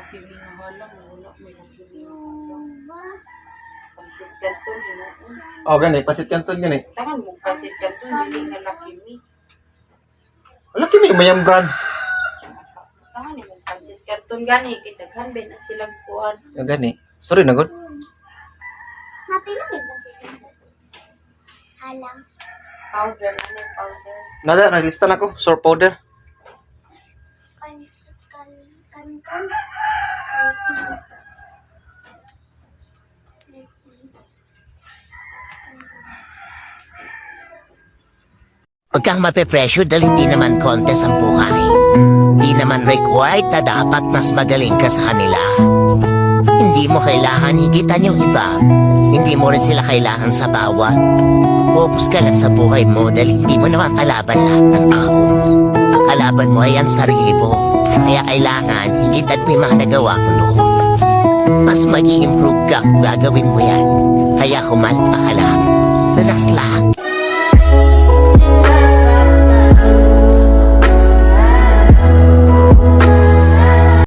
laki ni nga halang. Wala, may laki ni nga halang. Pansit kanton, yun. Oh, gani, pansit canton gani. Tangan mo, pansit kanton, dili nga laki ni. Wala kini mayang brand. Tangan mo, pansit kanton gani. Kitaghan ba na silang kuhan. Oh, gani. Sorry na god. Mapilong yung pansit canton. Halang. Powder, ano yung powder? Nada, naglista na ko. Sour powder. Pansit canton. Huwag kang mape-pressure dahil hindi naman contest ang buhay. Hindi naman required na dapat mas magaling ka sa kanila. Hindi mo kailangan higitan yung iba. Hindi mo rin sila kailangan sa bawat. Focus ka lang sa buhay mo dahil hindi mo naman kalaban lahat ng tao. Ang kalaban mo ay ang sarili mo. Kaya kailangan higitan mo yung mga nagawa mo noon. Mas mag-i-improve ka kung gagawin mo yan. Kaya kumalpa ka lang. Relax lang.